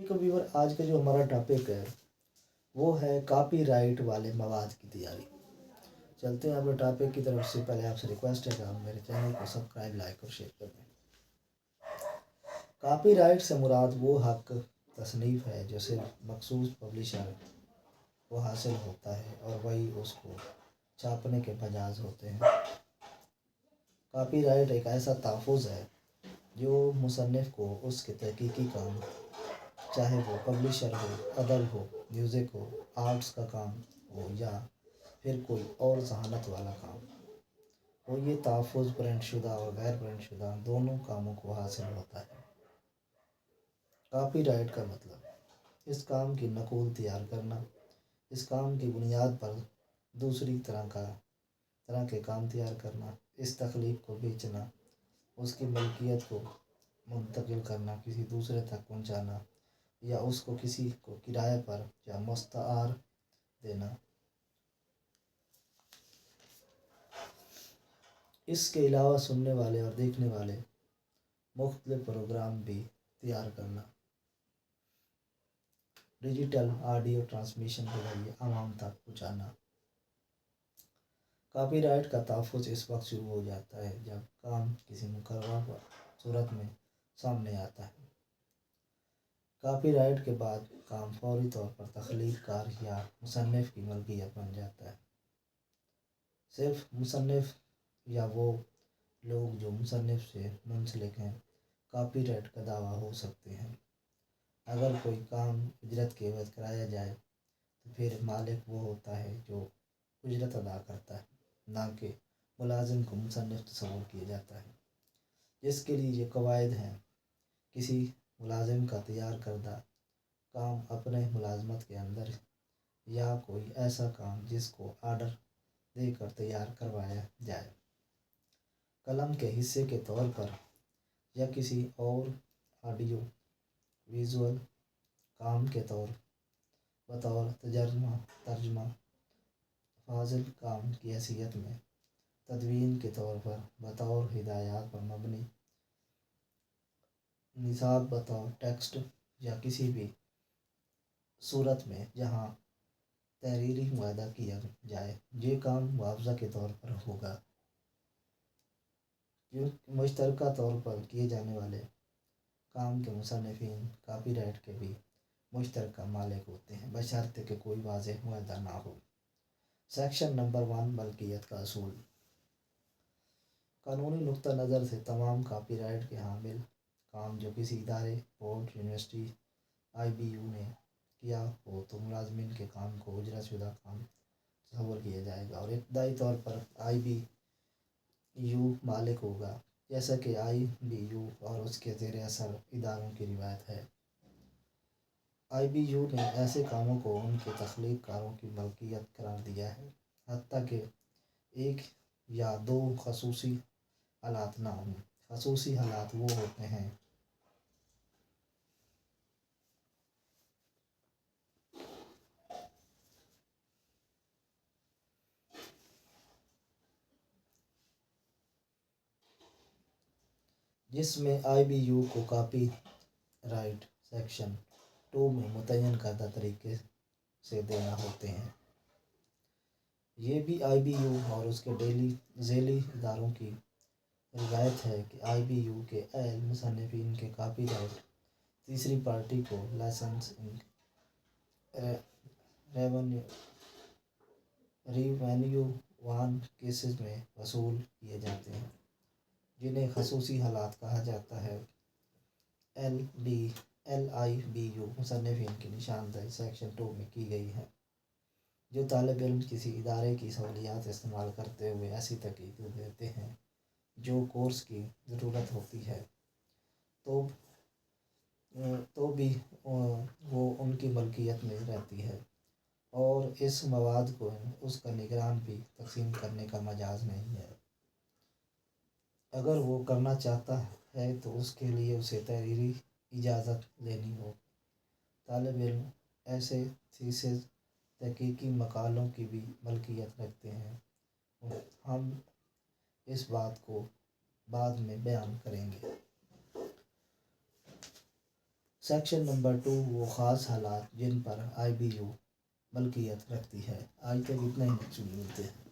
एक व्यूअर आज का जो हमारा टॉपिक है वो है कॉपी राइट वाले मवाद की तैयारी। चलते हैं अपने टॉपिक की तरफ से पहले आपसे रिक्वेस्ट है कि आप मेरे चैनल को सब्सक्राइब, लाइक और शेयर कर दें। कॉपी राइट से मुराद वो हक तसनीफ़ है जो सिर्फ मखसूस पब्लिशर को हासिल होता है और वही उसको छापने के बजाज होते हैं। कॉपी राइट एक ऐसा तहफ़्फ़ुज़ है जो मुसन्निफ़ को उसके तहक़ीक़ी काम, चाहे वो पब्लिशर हो, अदब हो, म्यूज़िक हो, आर्ट्स का काम हो या फिर कोई और ज़हानत वाला काम हो, ये तहफ़्फ़ुज़ प्रिंटशुदा और गैर प्रिंटशुदा दोनों कामों को हासिल होता है। कॉपी राइट का मतलब इस काम की नक़ूल तैयार करना, इस काम की बुनियाद पर दूसरी तरह के काम तैयार करना, इस तख्लीक़ को बेचना, उसकी मलकियत को मुंतकिल करना, किसी दूसरे तक पहुँचाना या उसको किसी को किराए पर या मुस्तआर देना। इसके अलावा सुनने वाले और देखने वाले मुख्तलिफ प्रोग्राम भी तैयार करना, डिजिटल ऑडियो ट्रांसमिशन के जरिए आवाम तक पहुँचाना। कॉपीराइट का तहफ़्फ़ुज़ इस वक्त शुरू हो जाता है जब काम किसी मुकर्रर सूरत में सामने आता है। कॉपीराइट के बाद काम फौरी तौर पर तख्लीक़कार या मुसन्निफ़ की मलकियत बन जाता है। सिर्फ मुसन्निफ़ या वो लोग जो मुसन्निफ़ से मुंसलिक हैं कॉपीराइट का दावा हो सकते हैं। अगर कोई काम उजरत के एवज़ कराया जाए तो फिर मालिक वो होता है जो उजरत अदा करता है, ना कि मुलाजिम को मुसन्निफ़ तस्वुर किया जाता है। जिसके लिए ये कवायद हैं, किसी मुलाजिम का तैयार करदा काम अपने मुलाजमत के अंदर या कोई ऐसा काम जिसको आर्डर देकर तैयार करवाया जाए, कलम के हिस्से के तौर पर या किसी और ऑडियो विजुअल काम के बतौर तर्जुमा फाजिल काम की हैसियत में, तदवीन के तौर पर बतौर हिदायत पर मबनी निसाब बतौर टेक्स्ट या किसी भी सूरत में जहाँ तहरीरी मुआहदा किया जाए, ये काम मुआवजा के तौर पर होगा। मुश्तरका तौर पर किए जाने वाले काम के मुसन्निफ़ीन कॉपीराइट के भी मुश्तरका मालिक होते हैं, बशर्ते कि कोई वाज़ेह मुआहदा ना हो। सेक्शन नंबर 1 मलकियत का असूल। कानूनी नुक्ता नज़र से तमाम कॉपीराइट के हामिल काम जो किसी इदारे, बोर्ड, यूनिवर्सिटी, IBU ने किया हो तो मुलाजमीन के काम को उजरतशुदा काम तस्वुर किया जाएगा और इब्तदाई तौर पर IBU मालिक होगा, जैसा कि IBU और उसके ज़ेर असर इदारों की रिवायत है। IBU ने ऐसे कामों को उनके तख्लीक़कारों की मलकियत करार दिया है, हत्ता कि एक या दो खसूसी हालात ना हों। खसूसी हालात वो होते हैं जिसमें IBU को कॉपी राइट सेक्शन 2 में मुतय्यन करदा तरीके से देना होते हैं। ये भी IBU और उसके ज़ेली इदारों की रिवायत है कि IBU के अहल मुसन्निफ़ीन के कॉपीराइट तीसरी पार्टी को लाइसेंसिंग रेवेन्यू वान केसेस में वसूल किए जाते हैं, जिन्हें खसूसी हालात कहा जाता है। LIBU मुसन्निफ़ीन की निशानदेही सेक्शन 2 में की गई है। जो तालिब इल्म किसी इदारे की सहूलियात इस्तेमाल करते हुए ऐसी तहक़ीक़ देते हैं जो कोर्स की ज़रूरत होती है तो भी वो उनकी मलकियत में रहती है और इस मवाद को उसका निगरान भी तक़सीम करने का मजाज़ नहीं है। अगर वो करना चाहता है तो उसके लिए उसे तहरीरी इजाज़त लेनी हो। तालिब इल्म ऐसे थीसिस तहक़ीक़ी मकालों की भी मलकियत रखते हैं। हम इस बात को बाद में बयान करेंगे। سیکشن نمبر 2 وہ خاص حالات جن پر IBU ملکیت رکھتی ہے۔ آج تک اتنا ہی ملتے ہیں۔